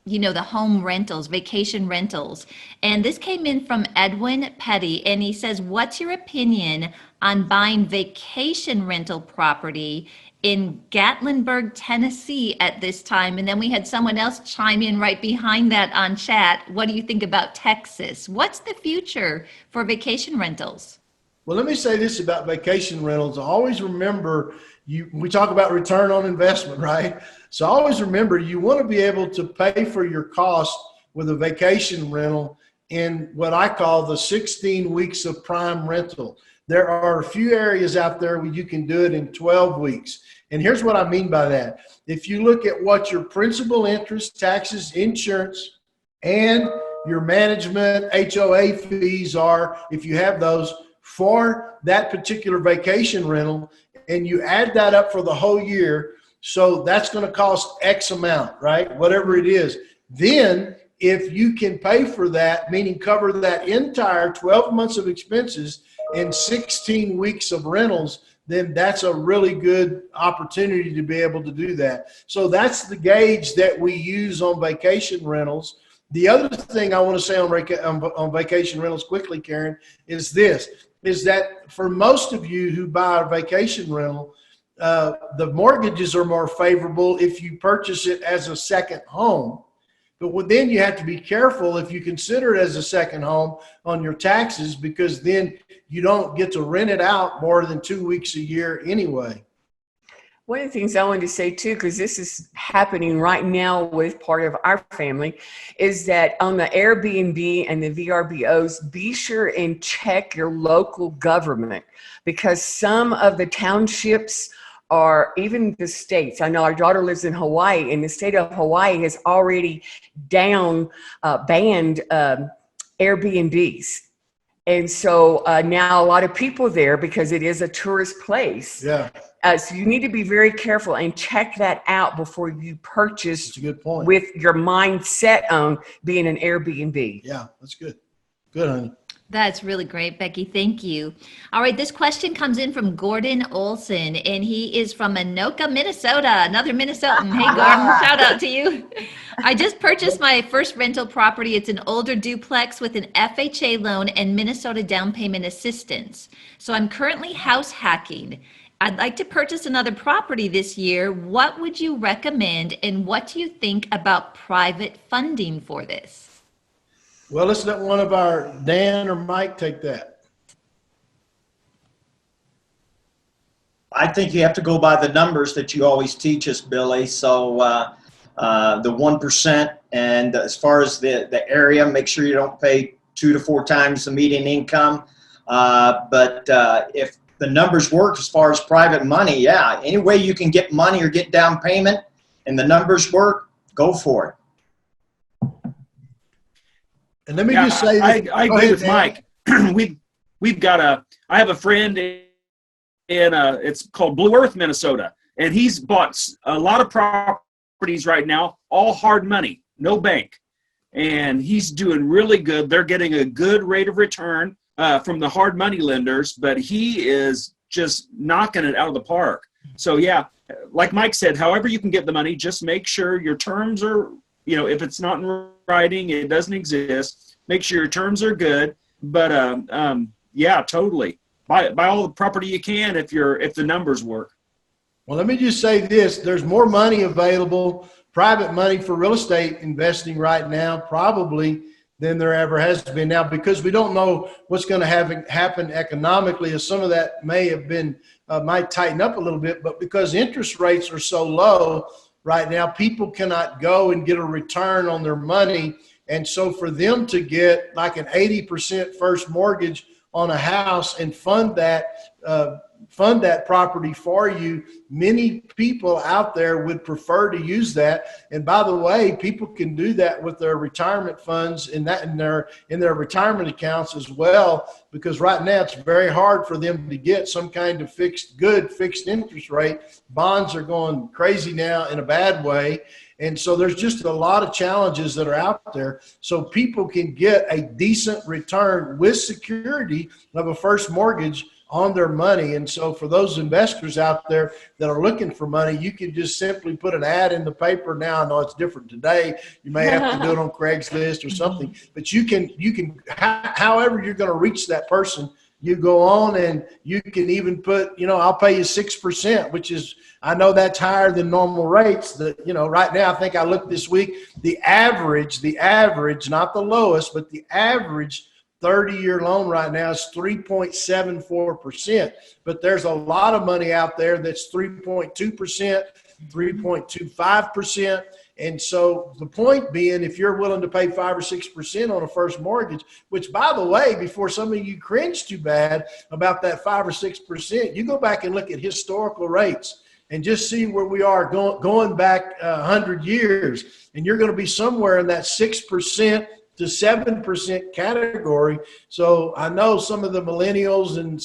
the home rentals, vacation rentals. And this came in from Edwin Petty, and he says, what's your opinion on buying vacation rental property in Gatlinburg, Tennessee at this time? And then we had someone else chime in right behind that on chat. What do you think about Texas? What's the future for vacation rentals? Well, let me say this about vacation rentals. Always remember, we talk about return on investment, right? So always remember, you want to be able to pay for your cost with a vacation rental in what I call the 16 weeks of prime rental. There are a few areas out there where you can do it in 12 weeks. And here's what I mean by that. If you look at what your principal, interest, taxes, insurance, and your management HOA fees are, if you have those for that particular vacation rental, and you add that up for the whole year, so that's going to cost X amount, right? Whatever it is. Then if you can pay for that, meaning cover that entire 12 months of expenses and 16 weeks of rentals, then that's a really good opportunity to be able to do that. So that's the gauge that we use on vacation rentals. The other thing I want to say on vacation rentals quickly, Karen, is this, is that for most of you who buy a vacation rental, the mortgages are more favorable if you purchase it as a second home. But then you have to be careful if you consider it as a second home on your taxes, because then you don't get to rent it out more than 2 weeks a year anyway. One of the things I wanted to say too, because this is happening right now with part of our family, is that on the Airbnb and the VRBOs, be sure and check your local government, because some of the townships or even the states. I know our daughter lives in Hawaii, and the state of Hawaii has already banned Airbnbs. And so now a lot of people there, because it is a tourist place. Yeah. So you need to be very careful and check that out before you purchase. That's a good point. With your mindset on being an Airbnb. Yeah, that's good. Good, honey. That's really great, Becky. Thank you. All right, this question comes in from Gordon Olson, and he is from Anoka, Minnesota. Another Minnesotan. Hey, Gordon, shout out to you. I just purchased my first rental property. It's an older duplex with an FHA loan and Minnesota down payment assistance. So I'm currently house hacking. I'd like to purchase another property this year. What would you recommend, and what do you think about private funding for this? Well, let's let one of our Dan or Mike take that. I think you have to go by the numbers that you always teach us, Billy. So the 1%, and as far as the area, make sure you don't pay 2 to 4 times the median income. But if the numbers work as far as private money, yeah, any way you can get money or get down payment and the numbers work, go for it. And let me just say this. I agree with Mike. I have a friend in it's called Blue Earth, Minnesota, and he's bought a lot of properties right now, all hard money, no bank, and he's doing really good. They're getting a good rate of return from the hard money lenders, but he is just knocking it out of the park. So yeah, like Mike said, however you can get the money, just make sure your terms are, if it's not in writing, it doesn't exist. Make sure your terms are good. But yeah, totally. Buy all the property you can if the numbers work. Well, let me just say this: there's more money available, private money for real estate investing right now, probably than there ever has been. Now, because we don't know what's going to happen economically, as some of that may have been might tighten up a little bit, but because interest rates are so low right now, people cannot go and get a return on their money. And so for them to get like an 80% first mortgage on a house and fund that property for you, many people out there would prefer to use that. And by the way, people can do that with their retirement funds in their retirement accounts as well, because right now it's very hard for them to get some kind of fixed interest rate. Bonds are going crazy now in a bad way. And so there's just a lot of challenges that are out there. So people can get a decent return with security of a first mortgage on their money. And so for those investors out there that are looking for money, you can just simply put an ad in the paper. Now, I know it's different today. You may have to do it on Craigslist or something, but you can, however you're going to reach that person, you go on and you can even put, I'll pay you 6%, which is, I know that's higher than normal rates. Right now, I think I looked this week, the average, not the lowest, but the average 30-year loan right now is 3.74%, but there's a lot of money out there that's 3.2%, 3.25%. And so the point being, if you're willing to pay 5 or 6% on a first mortgage, which, by the way, before some of you cringe too bad about that 5 or 6%, you go back and look at historical rates and just see where we are going back 100 years, and you're going to be somewhere in that 6% to 7% category. So I know some of the millennials and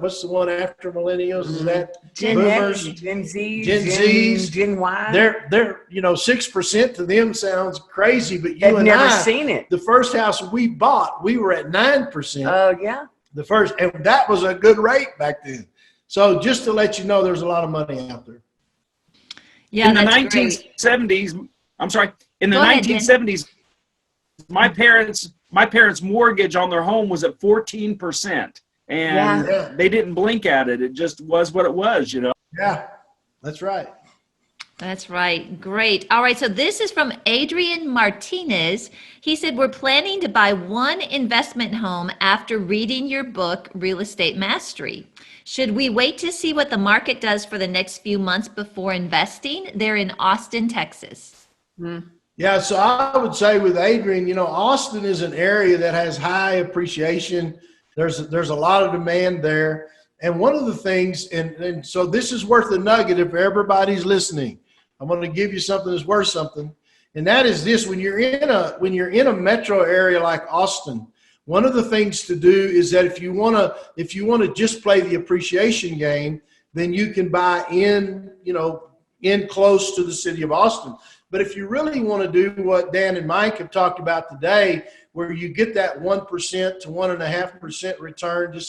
what's the one after millennials? Is that Gen boomers, X, Gen Z, Gen Zs, Gen Y. They're 6% to them sounds crazy, but They've and never I, seen it. the first house we bought, we were at 9%. Oh yeah. The first, and that was a good rate back then. So just to let you know, there's a lot of money out there. Yeah, In the that's 1970s, great. I'm sorry, in the Go ahead, 1970s, my parents' mortgage on their home was at 14%, and Yeah. they didn't blink at it. It just was what it was, you know. Yeah, that's right. That's right. Great. All right. So this is from Adrian Martinez. He said, we're planning to buy one investment home after reading your book, Real Estate Mastery. Should we wait to see what the market does for the next few months before investing? They're in Austin, Texas. Yeah, so I would say with Adrian, Austin is an area that has high appreciation. There's a lot of demand there. And one of the things, and so this is worth a nugget if everybody's listening. I'm going to give you something that's worth something. And that is this: when you're in a metro area like Austin, one of the things to do is that if you want to just play the appreciation game, then you can buy in close to the city of Austin. But if you really want to do what Dan and Mike have talked about today, where you get that 1% to 1.5% return,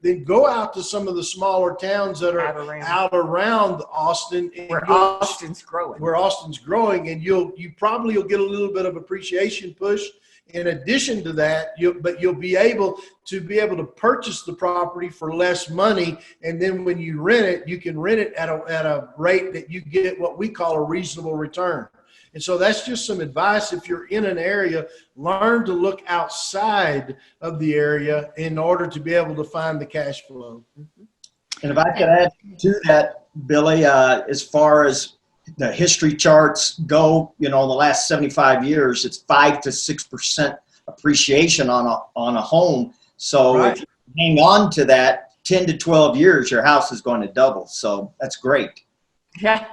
then go out to some of the smaller towns that are out around Austin, and where Austin's growing. And you'll get a little bit of appreciation push. In addition to that, you'll be able to purchase the property for less money, and then when you rent it, you can rent it at a rate that you get what we call a reasonable return. And so that's just some advice. If you're in an area, learn to look outside of the area in order to be able to find the cash flow. And if I could add to that, Billy, as far as the history charts go, the last 75 years, it's 5 to 6% appreciation on a home. So Right. if you hang on to that 10 to 12 years, your house is going to double. So that's great. Yeah.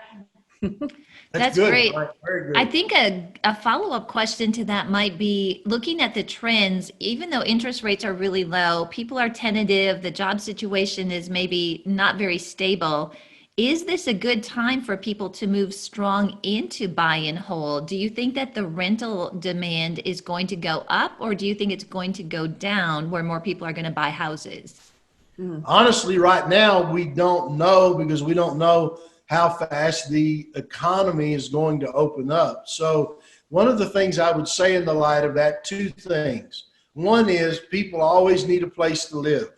That's good. great. Right. Very good. I think a follow-up question to that might be looking at the trends. Even though interest rates are really low, people are tentative, the job situation is maybe not very stable. Is this a good time for people to move strong into buy and hold? Do you think that the rental demand is going to go up, or do you think it's going to go down where more people are going to buy houses? Honestly, right now, we don't know, because we don't know how fast the economy is going to open up. So one of the things I would say in the light of that, two things. One is people always need a place to live.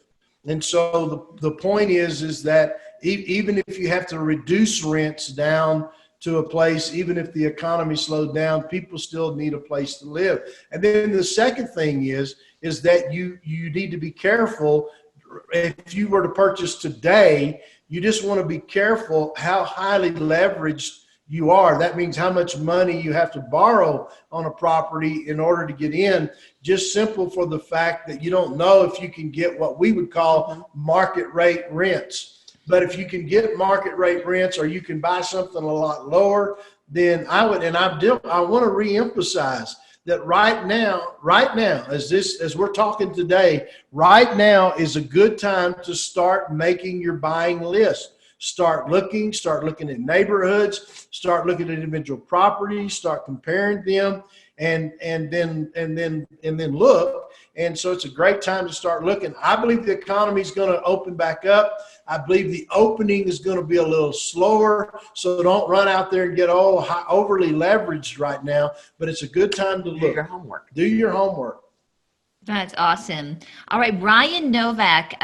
And so the point is that even if you have to reduce rents down to a place, even if the economy slowed down, people still need a place to live. And then the second thing is that you need to be careful. If you were to purchase today, you just want to be careful how highly leveraged you are. That means how much money you have to borrow on a property in order to get in, just simple for the fact that you don't know if you can get what we would call market rate rents. But if you can get market rate rents, or you can buy something a lot lower, then I want to reemphasize that right now, as we're talking today, right now is a good time to start making your buying list. Start looking at neighborhoods, start looking at individual properties, start comparing them, and then look. And so it's a great time to start looking. I believe the economy is going to open back up. I believe the opening is going to be a little slower. So don't run out there and get overly leveraged right now. But it's a good time to look. Do your homework. That's awesome. All right. Ryan Novak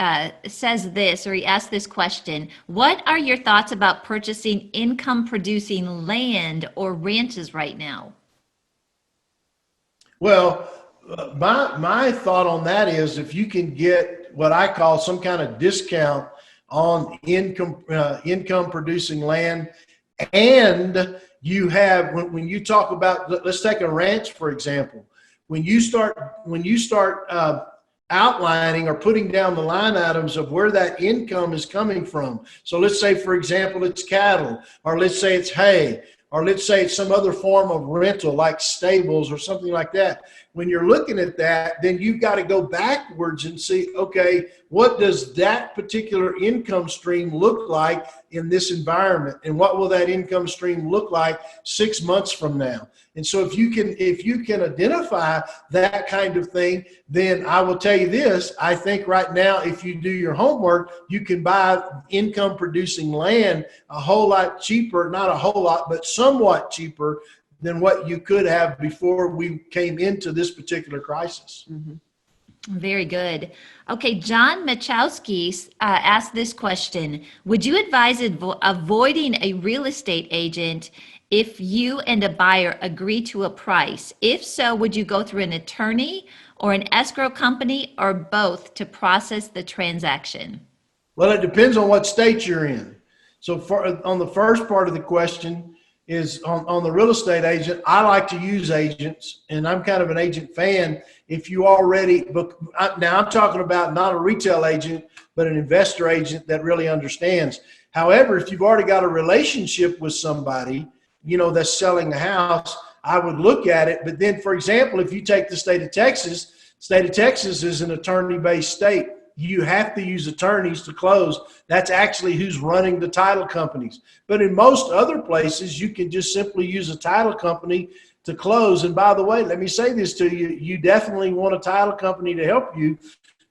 says this, or he asked this question. What are your thoughts about purchasing income producing land or ranches right now? Well, My thought on that is if you can get what I call some kind of discount on income producing land, and you have when you talk about, let's take a ranch for example. When you start outlining or putting down the line items of where that income is coming from. So let's say, for example, it's cattle, or let's say it's hay, or let's say it's some other form of rental like stables or something like that. When you're looking at that, then you've got to go backwards and see, okay, what does that particular income stream look like in this environment? And what will that income stream look like 6 months from now? And so if you can identify that kind of thing, then I will tell you this, I think right now, if you do your homework, you can buy income producing land a whole lot cheaper, not a whole lot, but somewhat cheaper than what you could have before we came into this particular crisis. Mm-hmm. Very good. Okay, John Machowski asked this question. Would you advise avoiding a real estate agent if you and a buyer agree to a price? If so, would you go through an attorney or an escrow company or both to process the transaction? Well, it depends on what state you're in. So on the first part of the question is on the real estate agent, I like to use agents, and I'm kind of an agent fan. If you already book, now I'm talking about not a retail agent, but an investor agent that really understands. However, if you've already got a relationship with somebody, that's selling the house, I would look at it. But then, for example, if you take the state of Texas is an attorney-based state. You have to use attorneys to close. That's actually who's running the title companies. But in most other places, you can just simply use a title company to close. And by the way, let me say this to you. You definitely want a title company to help you,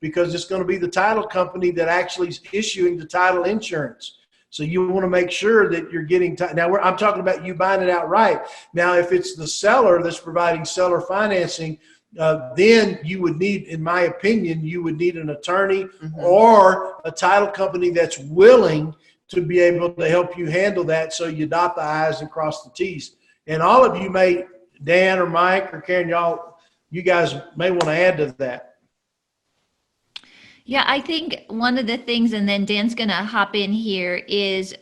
because it's going to be the title company that actually is issuing the title insurance. So you want to make sure that you're getting now I'm talking about you buying it outright. Now, if it's the seller that's providing seller financing, then you would need, in my opinion, an attorney or a title company that's willing to be able to help you handle that, so you dot the I's and cross the T's. And all of you may, Dan or Mike or Karen, you guys may want to add to that. Yeah, I think one of the things, and then Dan's going to hop in here, is,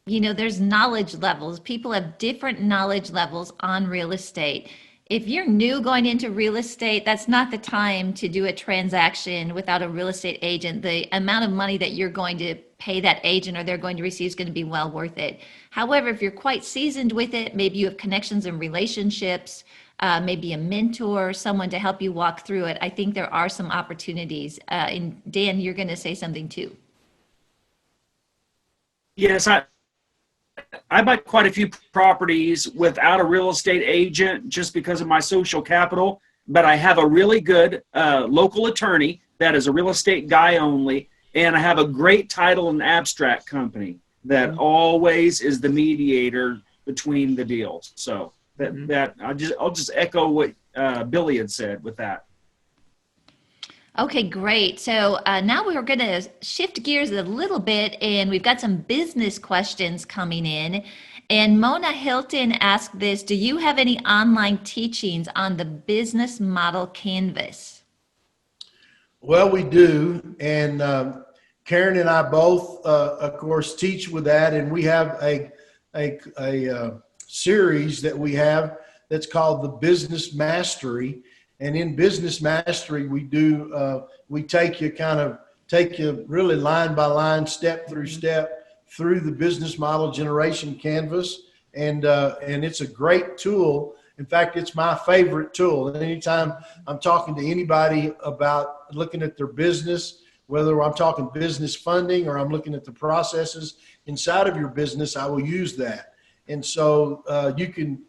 there's knowledge levels. People have different knowledge levels on real estate. If you're new going into real estate, that's not the time to do a transaction without a real estate agent. The amount of money that you're going to pay that agent or they're going to receive is going to be well worth it. However, if you're quite seasoned with it, maybe you have connections and relationships, maybe a mentor, someone to help you walk through it, I think there are some opportunities. And Dan, you're going to say something too. Yes, I buy quite a few properties without a real estate agent just because of my social capital, but I have a really good local attorney that is a real estate guy only, and I have a great title and abstract company that always is the mediator between the deals. So that I'll just echo what Billy had said with that. Okay, great. So now we're going to shift gears a little bit, and we've got some business questions coming in. And Mona Hilton asked this: do you have any online teachings on the business model canvas? Well, we do. And Karen and I both, of course, teach with that. And we have a series that we have that's called the Business Mastery. And in Business Mastery, we take you really line by line, step through step through the business model generation canvas. And it's a great tool. In fact, it's my favorite tool. And anytime I'm talking to anybody about looking at their business, whether I'm talking business funding or I'm looking at the processes inside of your business, I will use that. And so you can,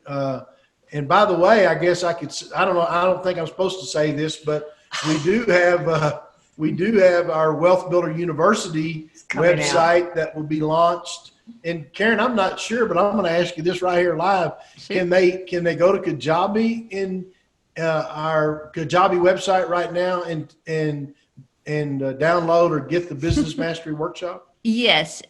and by the way, I guess I don't think I'm supposed to say this, but we do have our Wealth Builder University website that will be launched. And Karen, I'm not sure, but I'm going to ask you this right here live. Sure. Can they go to Kajabi in our Kajabi website right now and download or get the Business Mastery Workshop? Yes,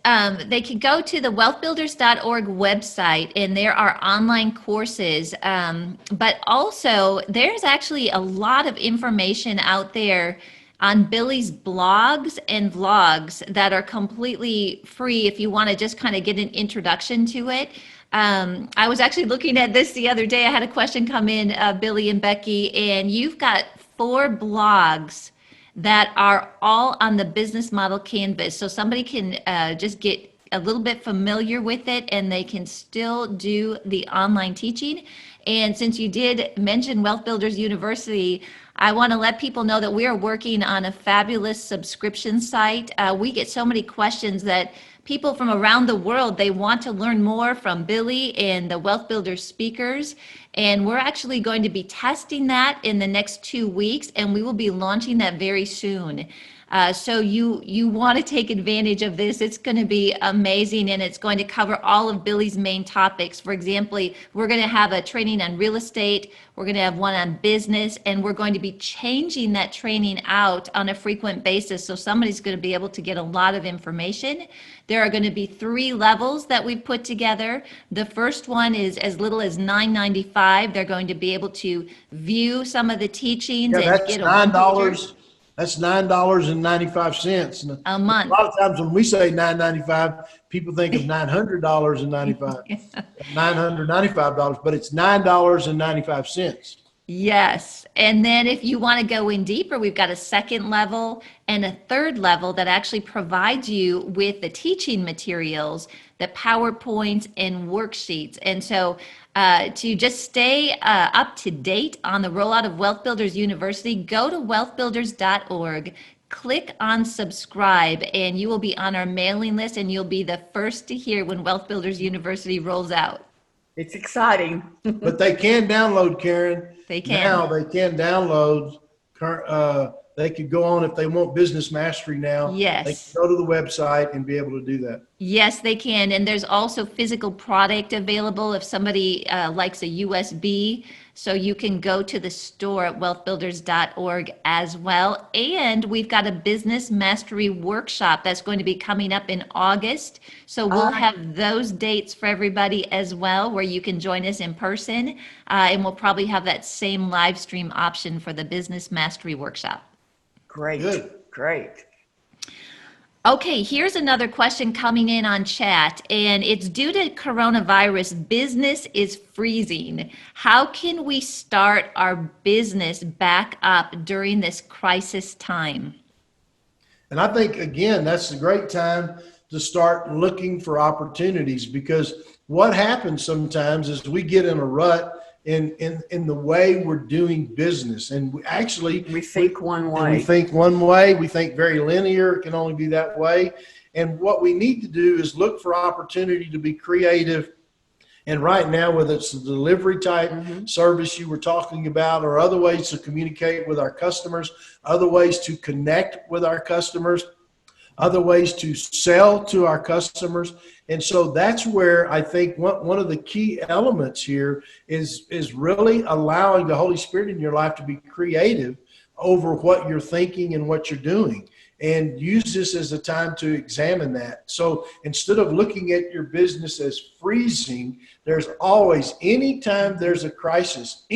they can go to the wealthbuilders.org website and there are online courses. But also, there's actually a lot of information out there on Billy's blogs and vlogs that are completely free if you want to just kind of get an introduction to it. I was actually looking at this the other day. I had a question come in, Billy and Becky, and you've got 4 blogs that are all on the business model canvas. So somebody can just get a little bit familiar with it and they can still do the online teaching. And since you did mention Wealth Builders University, I want to let people know that we are working on a fabulous subscription site. We get so many questions that people from around the world, they want to learn more from Billy and the Wealth Builders speakers. And we're actually going to be testing that in the next 2 weeks, and we will be launching that very soon. So you want to take advantage of this. It's going to be amazing, and it's going to cover all of Billy's main topics. For example, we're going to have a training on real estate. We're going to have one on business, and we're going to be changing that training out on a frequent basis. So somebody's going to be able to get a lot of information. There are going to be 3 levels that we've put together. The first one is as little as $9.95. They're going to be able to view some of the teachings Yeah, and that's get a $9. That's $9.95. a month. A lot of times when we say $9.95, people think of $900.95, $995, but it's $9.95. Yes. And then if you want to go in deeper, we've got a second level and a third level that actually provides you with the teaching materials, the PowerPoints and worksheets. And so to just stay up to date on the rollout of Wealth Builders University, go to wealthbuilders.org, click on subscribe, and you will be on our mailing list and you'll be the first to hear when Wealth Builders University rolls out. It's exciting. But they can download, Karen. They can. Now they can download. They could go on if they want business mastery now. Yes. They can go to the website and be able to do that. Yes, they can. And there's also physical product available if somebody likes a USB. So you can go to the store at wealthbuilders.org as well. And we've got a business mastery workshop that's going to be coming up in August. So we'll have those dates for everybody as well, where you can join us in person. And we'll probably have that same live stream option for the business mastery workshop. Great. Good. Great. Okay, here's another question coming in on chat, and it's due to coronavirus. Business is freezing. How can we start our business back up during this crisis time? And I think, again, that's a great time to start looking for opportunities, because what happens sometimes is we get in a rut in the way we're doing business. And we think one way. We think one way. We think very linear. It can only be that way. And what we need to do is look for opportunity to be creative. And right now, whether it's the delivery type service you were talking about, or other ways to communicate with our customers, other ways to connect with our customers, other ways to sell to our customers. And so that's where I think one of the key elements here is really allowing the Holy Spirit in your life to be creative over what you're thinking and what you're doing, and use this as a time to examine that. So instead of looking at your business as freezing, there's always, anytime there's a crisis,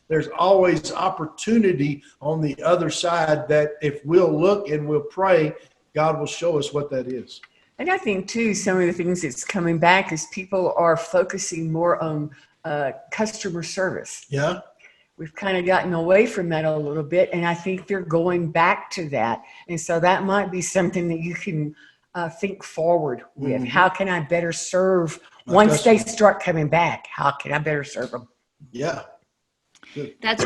there's always opportunity on the other side that if we'll look and we'll pray, God will show us what that is. And I think, too, some of the things that's coming back is people are focusing more on customer service. Yeah. We've kind of gotten away from that a little bit, and I think they're going back to that. And so that might be something that you can think forward with. How can I better serve once they start coming back? How can I better serve them? Yeah. Good. That's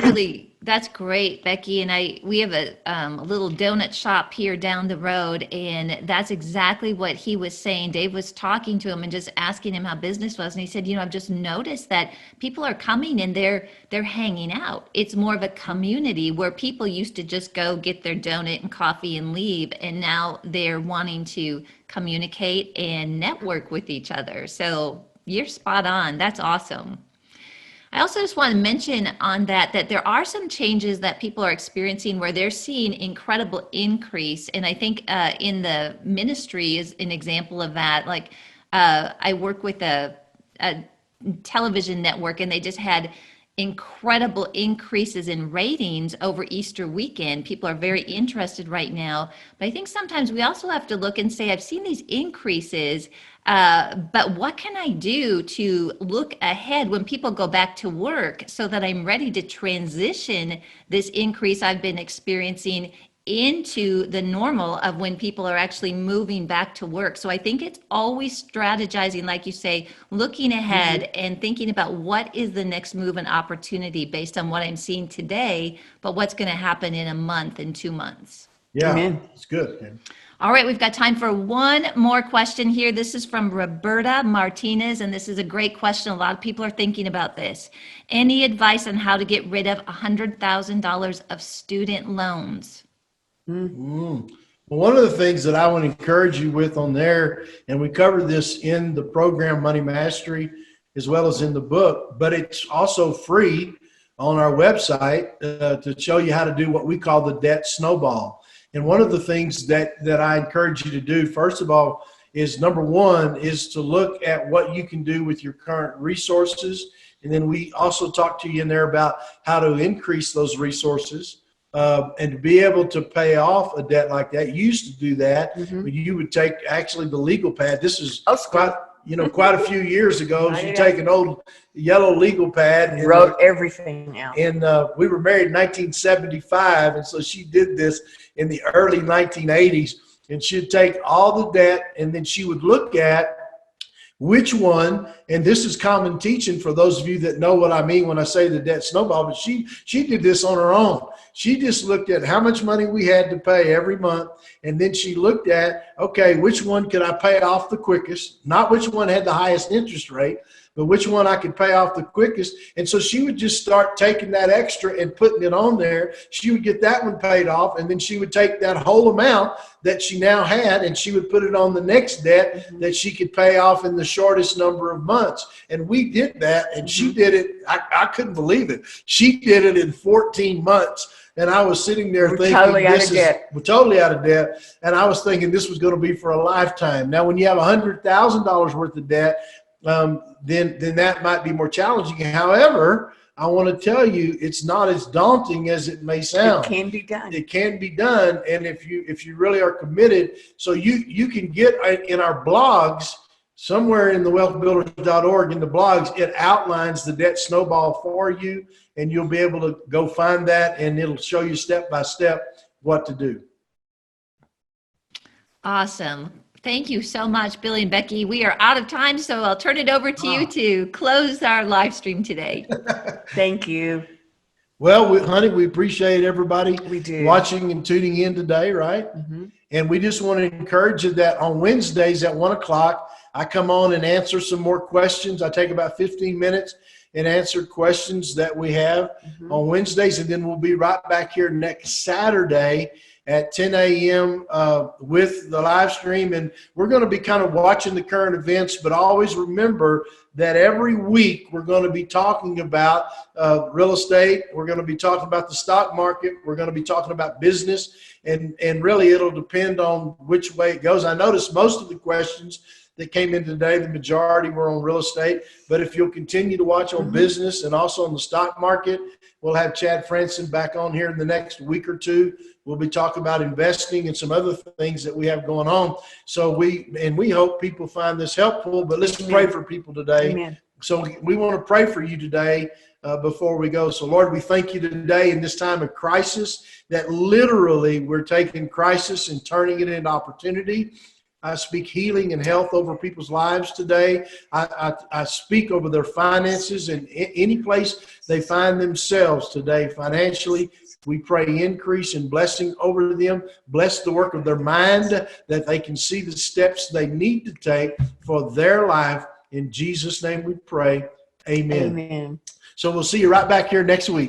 great, Becky. And we have a little donut shop here down the road, and that's exactly what he was saying. Dave was talking to him and just asking him how business was, and he said, I've just noticed that people are coming and they're hanging out. It's more of a community where people used to just go get their donut and coffee and leave, and now they're wanting to communicate and network with each other. So you're spot on. That's awesome. I also just want to mention on that there are some changes that people are experiencing where they're seeing incredible increase. And I think in the ministry is an example of that. Like I work with a television network, and they just had incredible increases in ratings over Easter weekend. People are very interested right now. But I think sometimes we also have to look and say, I've seen these increases, but what can I do to look ahead when people go back to work so that I'm ready to transition this increase I've been experiencing into the normal of when people are actually moving back to work. So I think it's always strategizing, like you say, looking ahead and thinking about what is the next move and opportunity based on what I'm seeing today, but what's going to happen in a month and 2 months. Yeah, Amen. it's good, man. All right, we've got time for one more question here. This is from Roberta Martinez, and this is a great question. A lot of people are thinking about this. Any advice on how to get rid of $100,000 of student loans? Well, one of the things that I want to encourage you with on there, and we cover this in the program Money Mastery as well as in the book, but it's also free on our website to show you how to do what we call the debt snowball. And one of the things that I encourage you to do, first of all, is number one, is to look at what you can do with your current resources. And then we also talk to you in there about how to increase those resources. And to be able to pay off a debt like that. You used to do that, but you would take actually the legal pad. This is quite a few years ago. You take an old yellow legal pad and Wrote everything out. And we were married in 1975, and so she did this in the early 1980s. And she'd take all the debt, and then she would look at which one, and this is common teaching for those of you that know what I mean when I say the debt snowball, but she did this on her own. She just looked at how much money we had to pay every month, and then she looked at, okay, which one could I pay off the quickest? Not which one had the highest interest rate, but which one I could pay off the quickest. And so she would just start taking that extra and putting it on there. She would get that one paid off, and then she would take that whole amount that she now had, and she would put it on the next debt that she could pay off in the shortest number of months. And we did that, and she did it. I couldn't believe it. She did it in 14 months. And I was sitting there thinking, we're totally out of debt. And I was thinking this was going to be for a lifetime. Now, when you have $100,000 worth of debt, then that might be more challenging. However, I want to tell you, it's not as daunting as it may sound. It can be done. It can be done. And if you really are committed, so you can get in our blogs, somewhere in the wealthbuilders.org in the blogs, it outlines the debt snowball for you, and you'll be able to go find that, and it'll show you step by step what to do. Awesome. Thank you so much, Billy and Becky. We are out of time, so I'll turn it over to you to close our live stream today. Thank you. Well, honey, we appreciate everybody watching and tuning in today, right? And we just want to encourage you that on Wednesdays at 1 o'clock, I come on and answer some more questions. I take about 15 minutes and answer questions that we have on Wednesdays. And then we'll be right back here next Saturday at 10 a.m. With the live stream. And we're going to be kind of watching the current events, but always remember that every week we're going to be talking about real estate. We're going to be talking about the stock market. We're going to be talking about business. And really it'll depend on which way it goes. I noticed most of the questions that came in today, the majority were on real estate. But if you'll continue to watch on business and also on the stock market, we'll have Chad Franson back on here in the next week or two. We'll be talking about investing and some other things that we have going on. So we hope people find this helpful, but let's pray for people today. Amen. So we want to pray for you today before we go. So Lord, we thank you today in this time of crisis that literally we're taking crisis and turning it into opportunity. I speak healing and health over people's lives today. I speak over their finances and any place they find themselves today financially. We pray increase and blessing over them. Bless the work of their mind that they can see the steps they need to take for their life. In Jesus' name we pray. Amen. Amen. So we'll see you right back here next week.